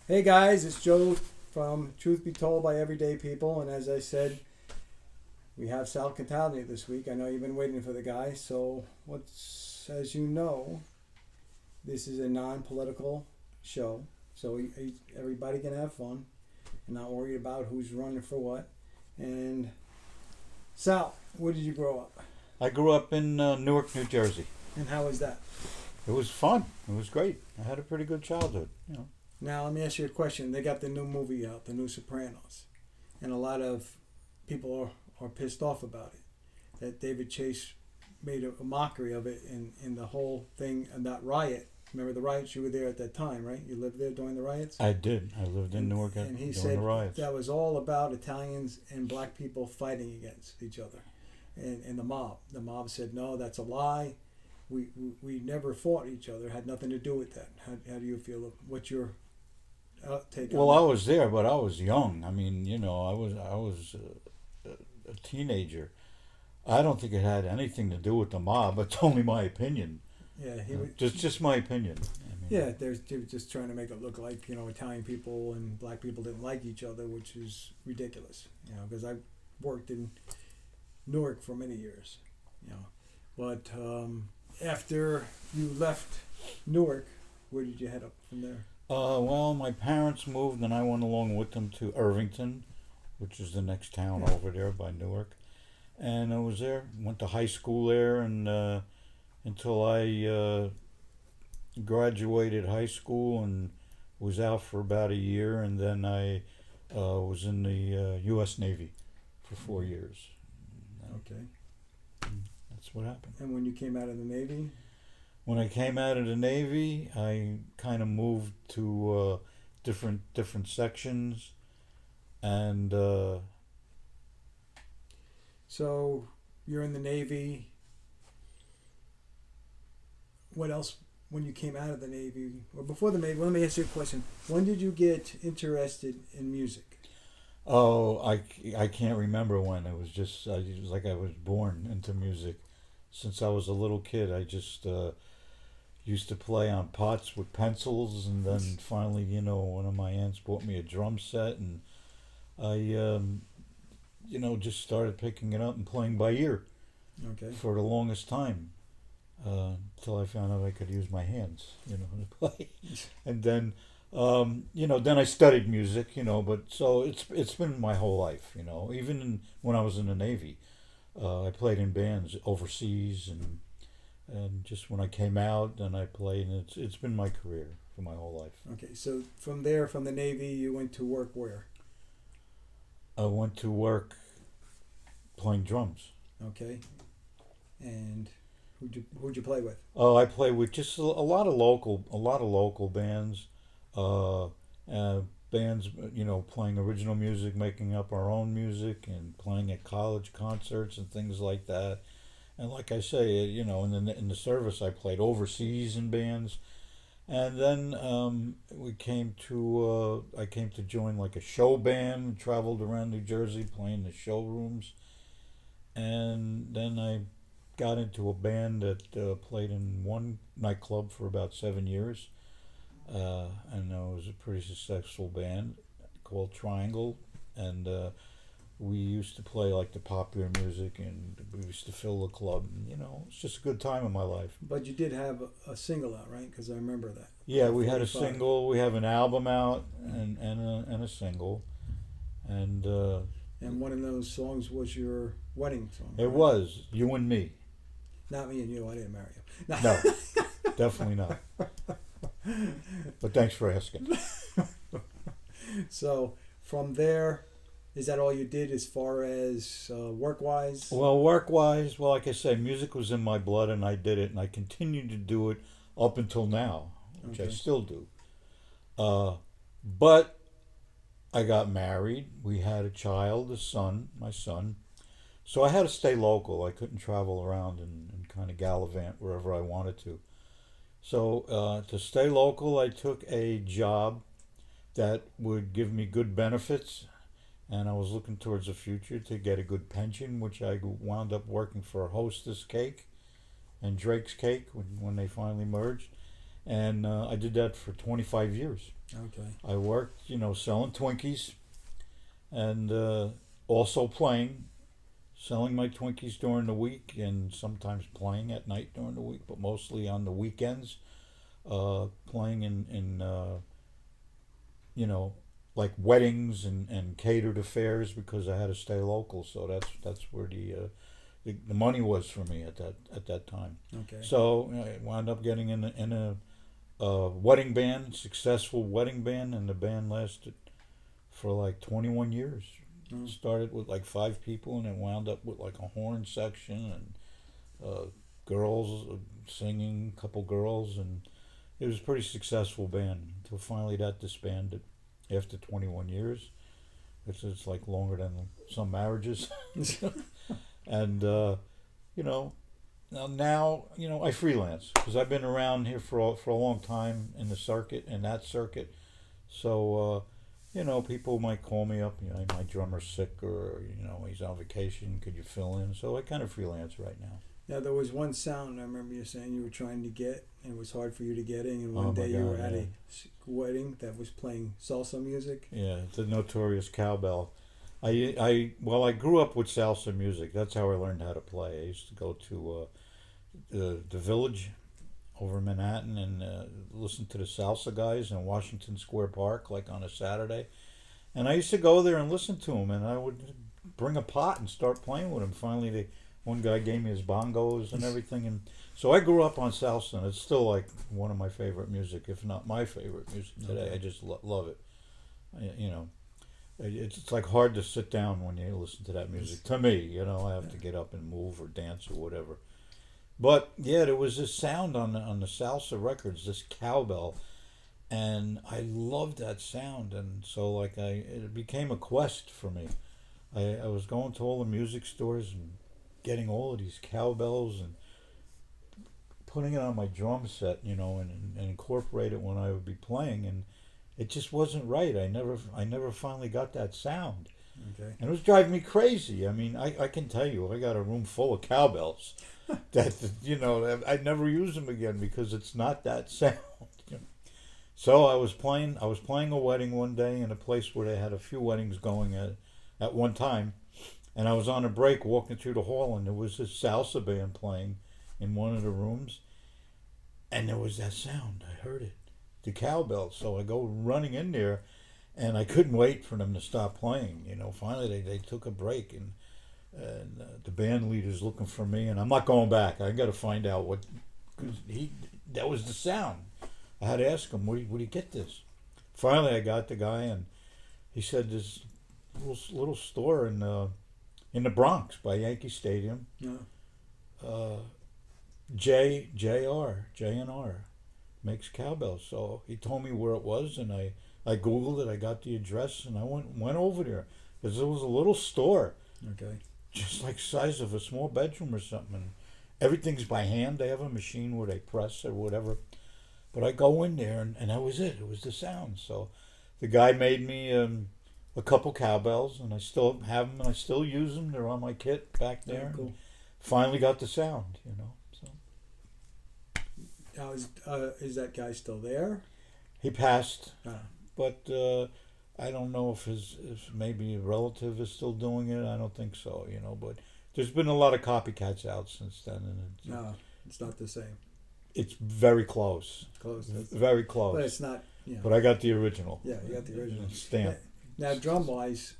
Hey guys, it's Joe from Truth Be Told by Everyday People, and as I said, we have Sal Cataldo this week. I know you've been waiting for the guy, so as you know, this is a non-political show, so everybody can have fun and not worry about who's running for what. And Sal, where did you grow up, I grew up in Newark, New Jersey. and how was that? It was fun. It was great. I had a pretty good childhood. Now let me ask you a question. They got the new movie out, the new Sopranos, and a lot of people are pissed off about it. That David Chase made a mockery of it in the whole thing and that riot. Remember the riots? You were there at that time, right? You lived there during the riots? I did. I lived in Newark And he during said the riots. that was all about Italians and black people fighting against each other. And the mob. The mob said, no, that's a lie. We never fought each other. It had nothing to do with that. How do you feel? What's your take on Well, I that? was there, but I was young. I mean, I was a teenager. I don't think it had anything to do with the mob. It's only my opinion. Yeah, he was. Just my opinion. Yeah, they were just trying to make it look like Italian people and black people didn't like each other, which is ridiculous. Because I worked in Newark for many years. You know, but after you left Newark, where did you head up from there? Well, my parents moved, and I went along with them to Irvington, which is the next town Yeah. over there by Newark. And I was there. Went to high school there, and until I graduated high school and was out for about a year, and then I was in the U.S. Navy for 4 years. Okay. That's what happened. And when you came out of the Navy, When I came out of the Navy, I kind of moved to different sections, and so you're in the Navy. What else? When you came out of the Navy, or before the Navy, let me ask you a question. When did you get interested in music? oh, I can't remember when. It was like I was born into music. Since I was a little kid, I just used to play on pots with pencils, and then finally, one of my aunts bought me a drum set, and I, just started picking it up and playing by ear Okay. for the longest time, until I found out I could use my hands, to play, and then, then I studied music, but so it's been my whole life, even when I was in the Navy, I played in bands overseas, and just when I came out, then I played, and it's been my career for my whole life. Okay. So from there, from the Navy, you went to work where? I went to work playing drums. Okay. And who'd you play with? Oh, I play with just a lot of local bands, uh, bands, playing original music, making up our own music, and playing at college concerts and things like that. And like I say, in the service, I played overseas in bands, and then I came to join like a show band, traveled around New Jersey playing the showrooms, and then I got into a band that played in one nightclub for about 7 years, and it was a pretty successful band called Triangle, and we used to play like the popular music, and we used to fill the club. And, it's just a good time in my life. But you did have a single out, right? Because I remember that. Yeah, we had a 45. single. We have an album out, and a single, and And one of those songs was your wedding song. it Right? was You and Me. Not me and you. I didn't marry you. No. No, definitely not. But thanks for asking. So from there, is that all you did as far as work wise? Well, work wise, well, like I say, music was in my blood, and I did it, and I continue to do it up until now, which I Okay. still do. But I got married. We had a child, a son, my son. So I had to stay local. I couldn't travel around and kind of gallivant wherever I wanted to. So to stay local, I took a job that would give me good benefits, and I was looking towards the future to get a good pension, which I wound up working for Hostess Cake and Drake's Cake when they finally merged. And I did that for 25 years. Okay. I worked, selling Twinkies and also playing, selling my Twinkies during the week and sometimes playing at night during the week, but mostly on the weekends, playing in you know, like weddings and catered affairs because I had to stay local. So that's where the money was for me at that time. Okay. So I wound up getting in a wedding band, successful wedding band, and the band lasted for like 21 years. Mm. Started with like 5 people, and it wound up with like a horn section and girls singing, a couple girls, and it was a pretty successful band until finally that disbanded after 21 years. It's like longer than some marriages. And you know now I freelance because I've been around here for a long time in the circuit, in that circuit. So people might call me up. My drummer's sick, or he's on vacation. Could you fill in? So I kind of freelance right now. Now, there was one sound I remember you saying you were trying to get, and it was hard for you to get in. And Oh one my day you God, were at yeah. a wedding that was playing salsa music. Yeah, the notorious cowbell. I grew up with salsa music. That's how I learned how to play. I used to go to the village over in Manhattan and listen to the salsa guys in Washington Square Park, like on a Saturday. And I used to go there and listen to them, and I would bring a pot and start playing with them. Finally, one guy gave me his bongos and everything, and so I grew up on salsa, and it's still like one of my favorite music, if not my favorite music today. Okay. I just love it. It's like hard to sit down when you listen to that music. To me, I have to get up and move or dance or whatever. But yeah, there was this sound on the salsa records, this cowbell, and I loved that sound, and so like it became a quest for me. I was going to all the music stores and getting all of these cowbells and putting it on my drum set, and incorporate it when I would be playing, and it just wasn't right. I never finally got that sound. Okay. And it was driving me crazy. I mean, I can tell you, I got a room full of cowbells that I'd never use them again because it's not that sound. So I was playing a wedding one day in a place where they had a few weddings going at one time, and I was on a break walking through the hall, and there was this salsa band playing in one of the rooms, and there was that sound. I heard it, the cowbell. So I go running in there, and I couldn't wait for them to stop playing. Finally they took a break, and the band leader's looking for me, and I'm not going back. I got to find out because that was the sound. I had to ask him, where do you get this? Finally, I got the guy, and he said this little store in the Bronx by Yankee Stadium. Yeah. J&R makes cowbells. So he told me where it was, and I Googled it. I got the address, and I went over there because it was a little store, Okay. just like size of a small bedroom or something. And everything's by hand. They have a machine where they press or whatever. But I go in there, and that was it. It was the sound. So the guy made me a couple cowbells, and I still have them, and I still use them. They're on my kit back there. Cool. Finally got the sound, So Now, is that guy still there? he passed, Ah. but I don't know if maybe a relative is still doing it. I don't think so, But there's been a lot of copycats out since then, and No, it's not the same. it's very close, Close. very close. But it's not. But I got the original. Yeah, you got the original stamp. Now, drum wise,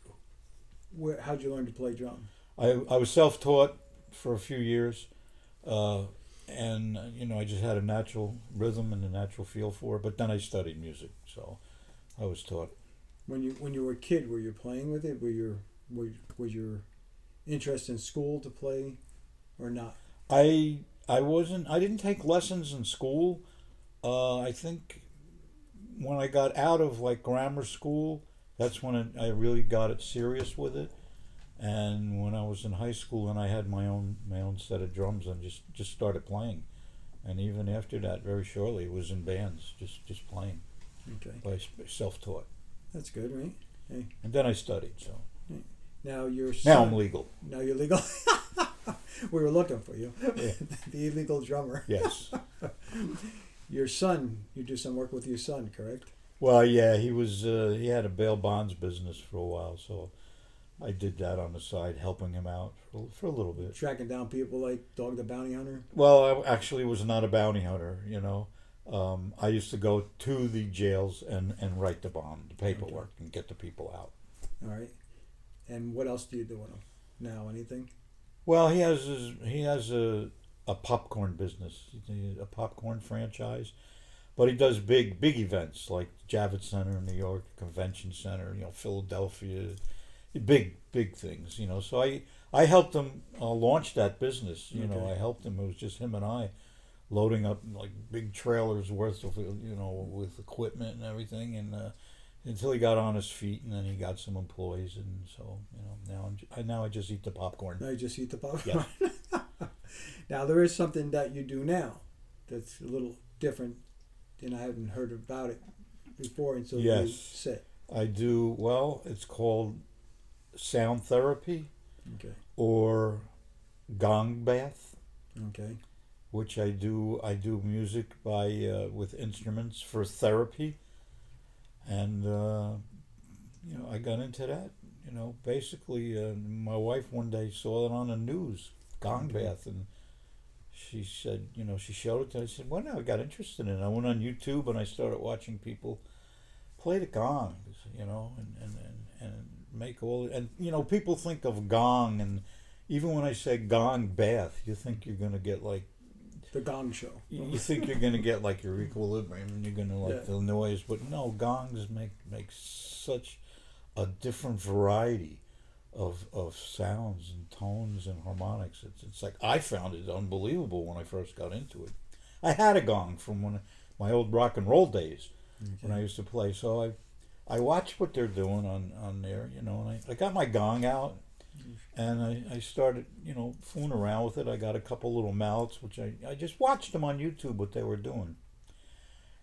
how'd you learn to play drum? I was self-taught for a few years, and I just had a natural rhythm and a natural feel for it. But then I studied music, so I was taught. When you were a kid, were you playing with it? Was your interest in school to play, or not? I wasn't. I didn't take lessons in school. I think when I got out of like grammar school, that's when I really got it serious with it. And when I was in high school, and I had my own set of drums, and just started playing. And even after that, very shortly, it was in bands, just playing. Okay, By self-taught. that's good, right? Hey, And then I studied. So now now I'm legal. Now you're legal. We were looking for you, Yeah. the illegal drummer. Yes. Your son, you do some work with your son, correct? Well, yeah, he had a bail bonds business for a while, so I did that on the side, helping him out for a little bit. Tracking down people like Dog the Bounty Hunter. Well, I actually was not a bounty hunter, you know. I used to go to the jails and write the bond, the paperwork, and get the people out. All right. And what else do you do with him now? Anything? Well, he has a popcorn business, a popcorn franchise, but he does big events like Javits Center in New York, Convention Center, you know, Philadelphia, big things, you know. So I helped him launch that business. You know, Okay. I helped him. It was just him and I loading up like big trailers worth of, you know, with equipment and everything, and until he got on his feet, and then he got some employees, and so, you know, now I just eat the popcorn. Now you just eat the popcorn. Yeah. Now there is something that you do now that's a little different, and I haven't heard about it before until you Yes. sit. I do, well, it's called sound therapy Okay. or gong bath, Okay. which I do music by with instruments for therapy, and you know, I got into that. You know, basically, my wife one day saw it on the news, gong Okay. bath, and she said, you know, she showed it to me. I said, well, now I got interested in it. I went on YouTube and I started watching people play the gongs, you know, and make all, and you know, people think of gong, and even when I say gong bath, you think you're gonna get like, The Gong Show. you think you're gonna get like your equilibrium, and you're gonna like Yeah. the noise, but no, gongs make such a different variety of sounds and tones and harmonics. It's like, I found it unbelievable when I first got into it. I had a gong from my old rock and roll days when I used to play, so I watched what they're doing on there, you know, and I got my gong out, and I started, you know, fooling around with it. I got a couple little mallets, which I just watched them on YouTube what they were doing,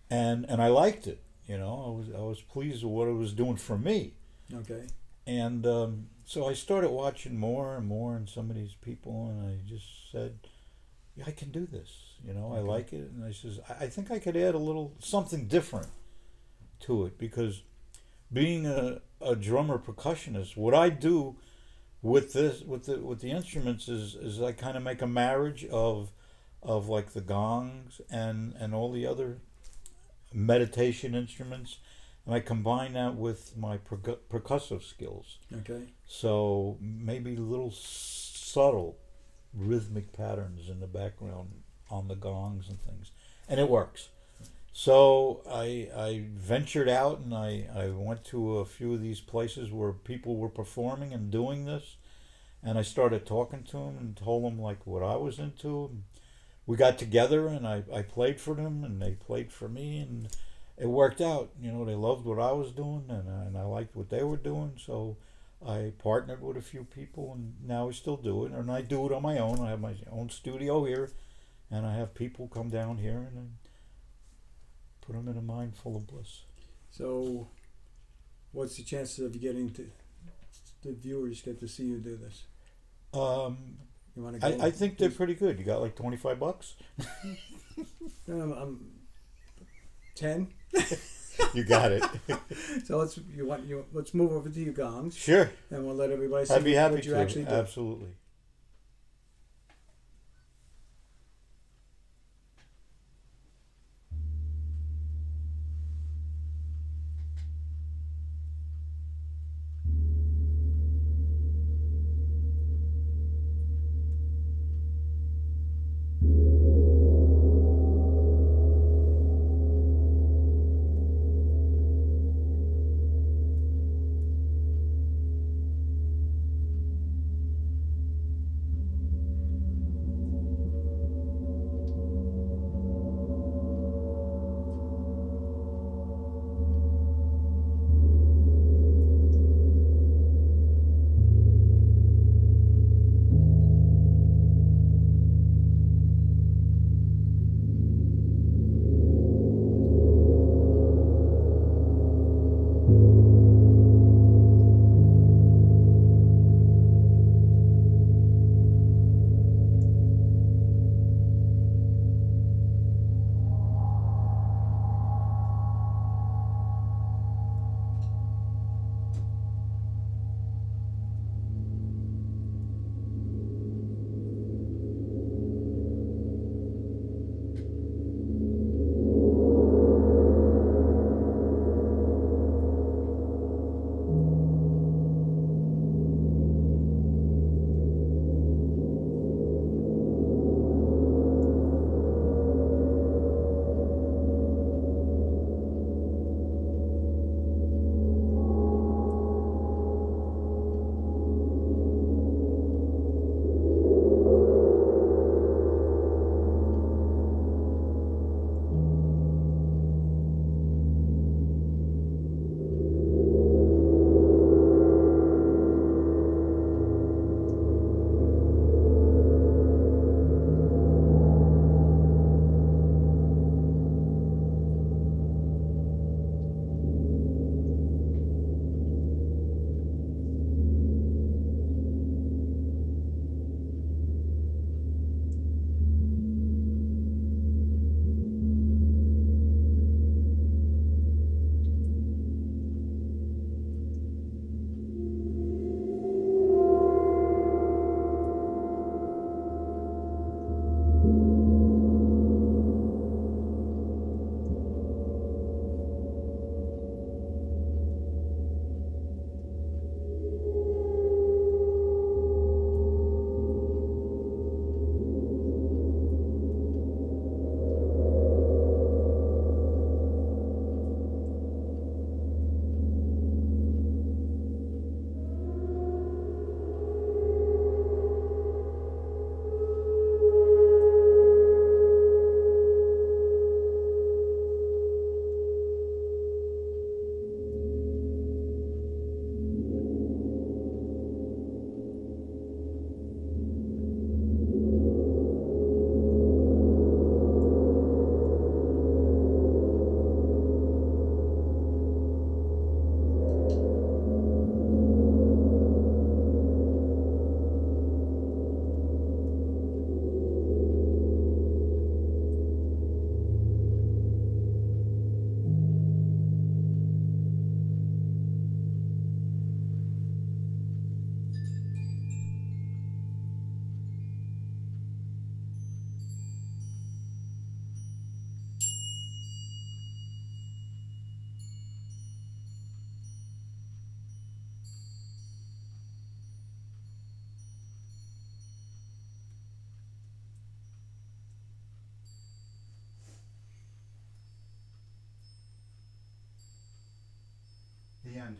and I liked it. You know, I was pleased with what it was doing for me, Okay. and so I started watching more and more and some of these people, and I just said, yeah, I can do this. You know, I Okay. like it, and I says, I think I could add a little something different to it, because being a drummer percussionist, what I do with this with the instruments is I kind of make a marriage of like the gongs and all the other meditation instruments, and I combine that with my percussive skills. Okay. So maybe little subtle rhythmic patterns in the background on the gongs and things, and it works. So I ventured out, and I went to a few of these places where people were performing and doing this, and I started talking to them and told them like what I was into. We got together, and I played for them, and they played for me, and it worked out. You know, they loved what I was doing, and I liked what they were doing, so I partnered with a few people, and now we still do it, and I do it on my own. I have my own studio here, and I have people come down here and put them in a mind full of bliss. So, what's the chances of you getting to the viewers get to see you do this? You want to go? I think they're pretty good. You got like $25? I'm 10. You got it. So let's move over to your gongs, Sure. and we'll let everybody see I'd be happy what you to. actually do. Absolutely. the end.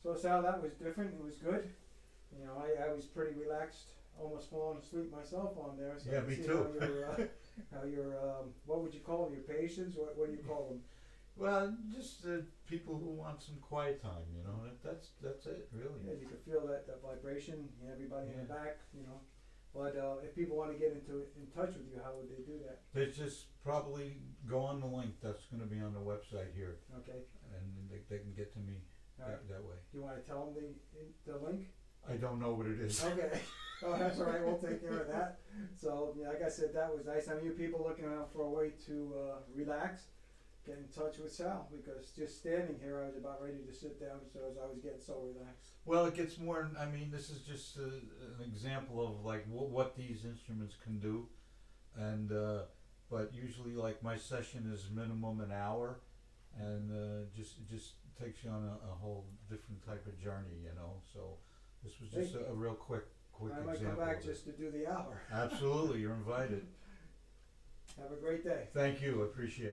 So Sal, that was different. It was good. You know, I was pretty relaxed, almost falling asleep myself on there. So Yeah, I can me see too. How your what would you call them? Your patients? What do you call them? Well, just people who want some quiet time, you know. That's it, really. Yeah, you can feel that vibration. Everybody in the Yeah. back. You know. But if people want to get in touch with you, how would they do that? They just probably go on the link that's going to be on the website here, Okay. and they can get to me All right. that way. Do you want to tell them the link? I don't know what it is. Okay. Oh, that's all right. We'll take care of that. So, yeah, like I said, that was nice. I mean, you people looking out for a way to relax, get in touch with Sal, because just standing here, I was about ready to sit down, so as I was getting so relaxed. Well, it gets more. I mean, this is just an example of like what these instruments can do, and but usually, like my session is minimum an hour, and just takes you on a whole different type of journey, you know. So this was just a real quick I might example. come back of just to do the hour. Absolutely, you're invited. Have a great day. Thank you. I appreciate it.